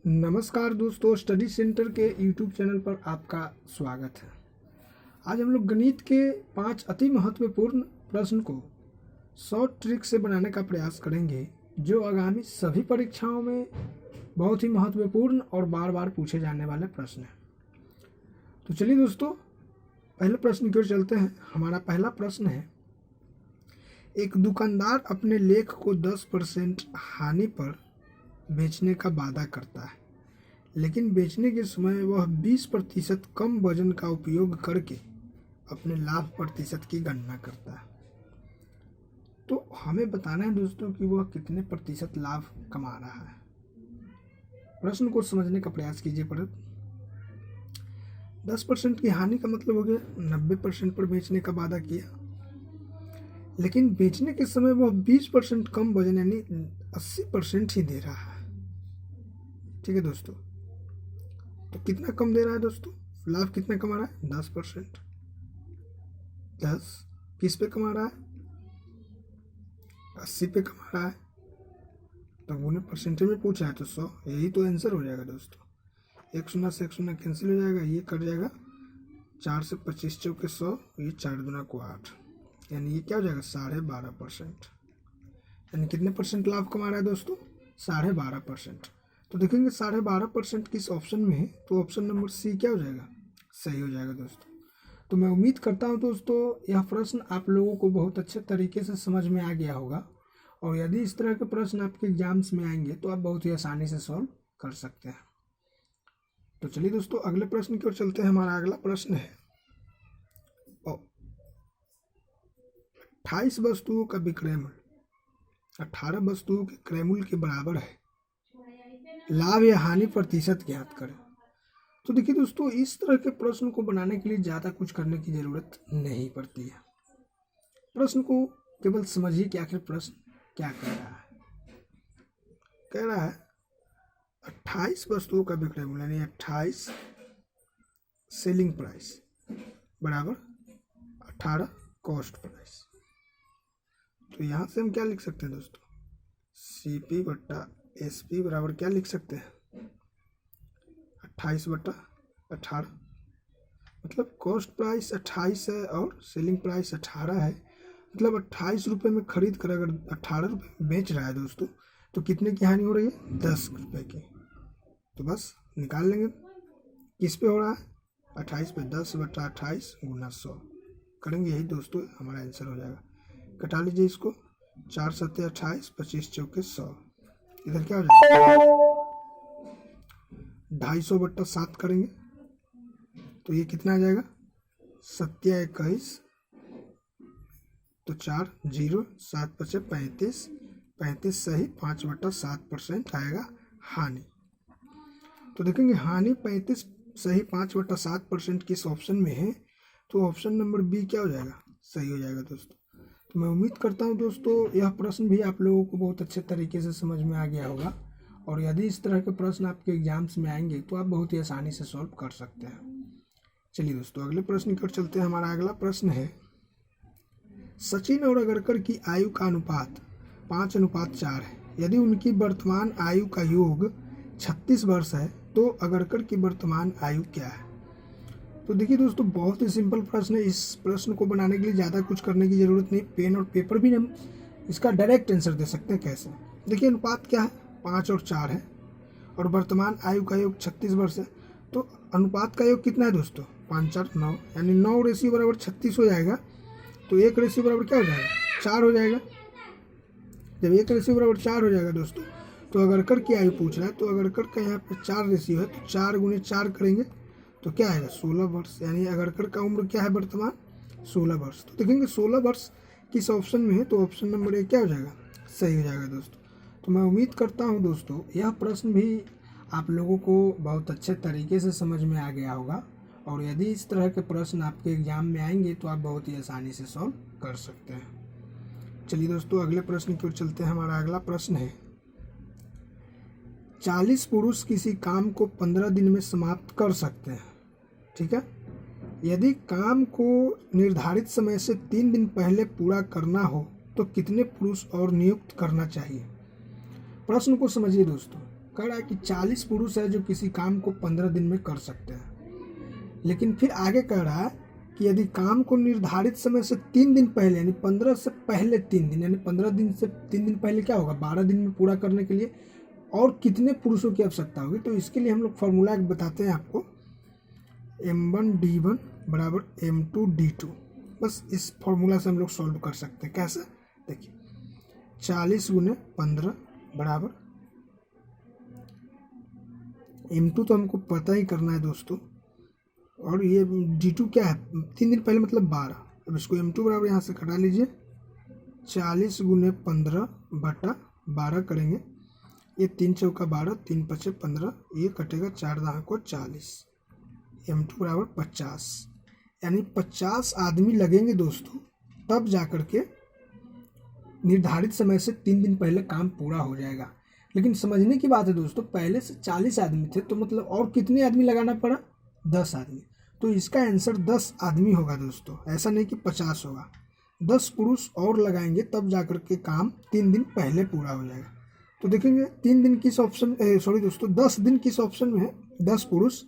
नमस्कार दोस्तों, study centre के यूट्यूब चैनल पर आपका स्वागत है। आज हम लोग गणित के 5 अति महत्वपूर्ण प्रश्न को शॉर्ट ट्रिक से बनाने का प्रयास करेंगे, जो आगामी सभी परीक्षाओं में बहुत ही महत्वपूर्ण और बार बार पूछे जाने वाले प्रश्न हैं। तो चलिए दोस्तों, पहले प्रश्न की ओर चलते हैं। हमारा पहला प्रश्न है, एक दुकानदार अपने लेख को 10% हानि पर बेचने का वादा करता है, लेकिन बेचने के समय वह 20% कम वजन का उपयोग करके अपने लाभ प्रतिशत की गणना करता है। तो हमें बताना है दोस्तों कि वह कितने प्रतिशत लाभ कमा रहा है। प्रश्न को समझने का प्रयास कीजिए। पर 10% की हानि का मतलब हो गया 90% पर बेचने का वादा किया, लेकिन बेचने के समय वह 20% कम वजन यानी 80% ही दे रहा है। ठीक है दोस्तों, तो कितना कम दे रहा है दोस्तों? लाभ कितना कमा रहा है? 10%। 10 किस पे कमा रहा है? 80 पे कमा रहा है। तो उन्हें परसेंटेज में पूछा है तो 100, यही तो आंसर हो जाएगा दोस्तों। 1 शून्य से 1 शून्य कैंसिल हो जाएगा, ये कट जाएगा। 4 से 25 चौके 100, ये 4 दूना को 8, यानी ये क्या हो जाएगा? 12.5%। यानी कितने परसेंट लाभ कमा रहा है दोस्तों? 12.5%। तो देखेंगे 12.5% किस ऑप्शन में है, तो ऑप्शन नंबर सी क्या हो जाएगा? सही हो जाएगा दोस्तों। तो मैं उम्मीद करता हूं दोस्तों यह प्रश्न आप लोगों को बहुत अच्छे तरीके से समझ में आ गया होगा, और यदि इस तरह के प्रश्न आपके एग्जाम्स में आएंगे तो आप बहुत ही आसानी से सॉल्व कर सकते हैं। तो चलिए दोस्तों, अगले प्रश्न की ओर चलते हैं। हमारा अगला प्रश्न है, 28 वस्तुओं का विक्रय मूल्य 18 वस्तुओं के क्रय मूल्य के बराबर है, लाभ या हानि प्रतिशत ज्ञात करें। तो देखिए दोस्तों, इस तरह के प्रश्न को बनाने के लिए ज़्यादा कुछ करने की ज़रूरत नहीं पड़ती है। प्रश्न को केवल समझिए कि आखिर प्रश्न क्या कह रहा है। कह रहा है 28 वस्तुओं का विक्रय मूल्य यानी 28 सेलिंग प्राइस बराबर 18 कॉस्ट प्राइस। तो यहाँ से हम क्या लिख सकते हैं दोस्तों? CP बट्टा SP बराबर क्या लिख सकते हैं? 28/18। मतलब कॉस्ट प्राइस 28 है और सेलिंग प्राइस 18 है। मतलब 28 रुपये में खरीद कर अगर 18 रुपये में बेच रहा है दोस्तों, तो कितने की हानि हो रही है? 10 रुपये की। तो बस निकाल लेंगे किस पे हो रहा है? 28 पे 10/28 गुना 100 करेंगे, यही दोस्तों हमारा आंसर हो जाएगा। कटा लीजिए इसको, 4 7 28, 25 चौके 100। इधर क्या हो जाएगा? 250/7 करेंगे तो ये कितना आ जाएगा? 7 21, तो 4 0 7 5 35, 35 सही 5/7% आएगा हानि। तो देखेंगे हानि 35 सही 5/7% किस ऑप्शन में है, तो ऑप्शन नंबर बी क्या हो जाएगा? सही हो जाएगा दोस्तों। तो मैं उम्मीद करता हूं दोस्तों यह प्रश्न भी आप लोगों को बहुत अच्छे तरीके से समझ में आ गया होगा, और यदि इस तरह के प्रश्न आपके एग्जाम्स में आएंगे तो आप बहुत ही आसानी से सॉल्व कर सकते हैं। चलिए दोस्तों, अगले प्रश्न की ओर चलते हैं। हमारा अगला प्रश्न है, सचिन और अगरकर की आयु का अनुपात 5:4 है। यदि उनकी वर्तमान आयु का योग 36 वर्ष है तो अगरकर की वर्तमान आयु क्या है? तो देखिए दोस्तों, बहुत ही सिंपल प्रश्न है। इस प्रश्न को बनाने के लिए ज़्यादा कुछ करने की ज़रूरत नहीं। पेन और पेपर भी हम इसका डायरेक्ट आंसर दे सकते हैं। कैसे? देखिए, अनुपात क्या है? 5 और 4 है, और वर्तमान आयु का योग 36 वर्ष है। तो अनुपात का योग कितना है दोस्तों? 5 4 9, यानी 9 रेशियो बराबर 36 हो जाएगा। तो 1 रेशियो बराबर क्या हो जाएगा? 4 हो जाएगा। जब 1 रेशियो बराबर 4 हो जाएगा दोस्तों, तो अगरकर की आयु पूछ रहा है, तो अगरकर का यहाँ पे 4 रेशियो है, तो 4 × 4 करेंगे तो क्या आएगा? 16 वर्ष। यानी अगरकर का उम्र क्या है वर्तमान? 16 वर्ष। तो देखेंगे 16 वर्ष किस ऑप्शन में है, तो ऑप्शन नंबर 1 क्या हो जाएगा? सही हो जाएगा दोस्तों। तो मैं उम्मीद करता हूं दोस्तों यह प्रश्न भी आप लोगों को बहुत अच्छे तरीके से समझ में आ गया होगा, और यदि इस तरह के प्रश्न आपके एग्जाम में आएंगे तो आप बहुत ही आसानी से सॉल्व कर सकते हैं। चलिए दोस्तों, अगले प्रश्न की ओर चलते हैं। हमारा अगला प्रश्न है, 40 पुरुष किसी काम को 15 दिन में समाप्त कर सकते हैं। ठीक है, यदि काम को निर्धारित समय से 3 दिन पहले पूरा करना हो तो कितने पुरुष और नियुक्त करना चाहिए? प्रश्न को समझिए दोस्तों। कह रहा है कि 40 पुरुष है जो किसी काम को 15 दिन में कर सकते हैं। लेकिन फिर आगे कह रहा है कि यदि काम को निर्धारित समय से 3 दिन पहले, यानी 15 से पहले 3 दिन, यानी 15 दिन से 3 दिन पहले क्या होगा, 12 दिन में पूरा करने के लिए और कितने पुरुषों की आवश्यकता होगी। तो इसके लिए हम लोग फॉर्मूला बताते हैं आपको, M1D1 बराबर M2D2। बस इस फॉर्मूला से हम लोग सॉल्व कर सकते हैं। कैसे, देखिए 40 गुने 15 बराबर M2 तो हमको पता ही करना है दोस्तों, और ये D2 क्या है, 3 दिन पहले मतलब 12। अब इसको M2 बराबर यहाँ से घटा लीजिए, 40 गुने 15 बटा 12 करेंगे, ये 3 चौका 12, 3 पचे 15, ये कटेगा 4 दाह को 40, M2 बराबर 50। यानी 50 आदमी लगेंगे दोस्तों, तब जा कर के निर्धारित समय से 3 दिन पहले काम पूरा हो जाएगा। लेकिन समझने की बात है दोस्तों, पहले से 40 आदमी थे तो मतलब और कितने आदमी लगाना पड़ा, 10 आदमी। तो इसका आंसर 10 आदमी होगा दोस्तों, ऐसा नहीं कि 50 होगा। 10 पुरुष और लगाएंगे तब जा कर के काम 3 दिन पहले पूरा हो जाएगा। तो देखेंगे 3 दिन किस ऑप्शन, सॉरी दोस्तों 10 दिन किस ऑप्शन में है, 10 पुरुष,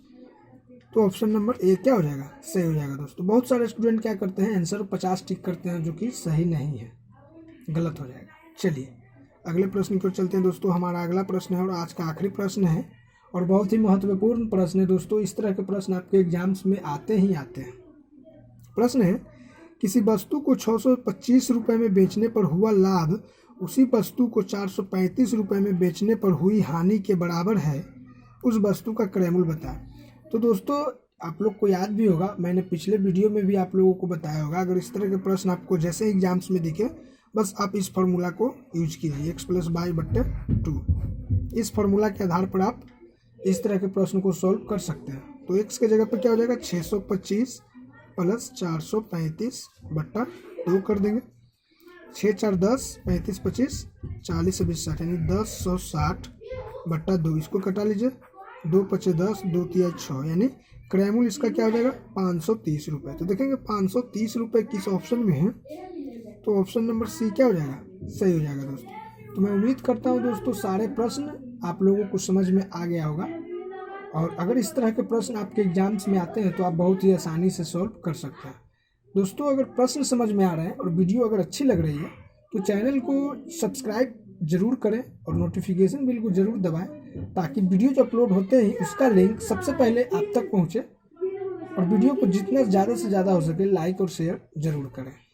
तो ऑप्शन नंबर ए क्या हो जाएगा, सही हो जाएगा दोस्तों। बहुत सारे स्टूडेंट क्या करते हैं, आंसर 50 टिक करते हैं, जो कि सही नहीं है, गलत हो जाएगा। चलिए अगले प्रश्न की ओर चलते हैं दोस्तों। हमारा अगला प्रश्न है और आज का आखिरी प्रश्न है और बहुत ही महत्वपूर्ण प्रश्न है दोस्तों। इस तरह के प्रश्न आपके एग्जाम्स में आते ही आते हैं। प्रश्न है, किसी वस्तु को 625 रुपये में बेचने पर हुआ लाभ उसी वस्तु को 435 रुपये में बेचने पर हुई हानि के बराबर है, उस वस्तु का क्रयमूल बताएं। तो दोस्तों आप लोग को याद भी होगा, मैंने पिछले वीडियो में भी आप लोगों को बताया होगा, अगर इस तरह के प्रश्न आपको जैसे एग्जाम्स में दिखे, बस आप इस फार्मूला को यूज कीजिए, x + y/2। इस फार्मूला के आधार पर आप इस तरह के प्रश्न को सॉल्व कर सकते हैं। तो x के जगह पर क्या हो जाएगा, 625 + 435/2 कर देंगे। 6 4 10, 35 25, 40 20 60, यानी 10/160/2। इसको कटा लीजिए, 2 पचे 10, 2 तिया 6, यानी क्रयमूल इसका क्या हो जाएगा, 530 रुपये। तो देखेंगे 530 रुपये किस ऑप्शन में है, तो ऑप्शन नंबर सी क्या हो जाएगा, सही हो जाएगा दोस्तों। तो मैं उम्मीद करता हूँ दोस्तों सारे प्रश्न आप लोगों को समझ में आ गया होगा, और अगर इस तरह के प्रश्न आपके एग्जाम्स में आते हैं तो आप बहुत ही आसानी से सॉल्व कर सकते हैं। दोस्तों अगर प्रश्न समझ में आ रहे हैं और वीडियो अगर अच्छी लग रही है तो चैनल को सब्सक्राइब जरूर करें और नोटिफिकेशन बिल को जरूर दबाएं, ताकि वीडियो जो अपलोड होते ही उसका लिंक सबसे पहले आप तक पहुँचे। और वीडियो को जितना ज़्यादा से ज़्यादा हो सके लाइक और शेयर जरूर करें।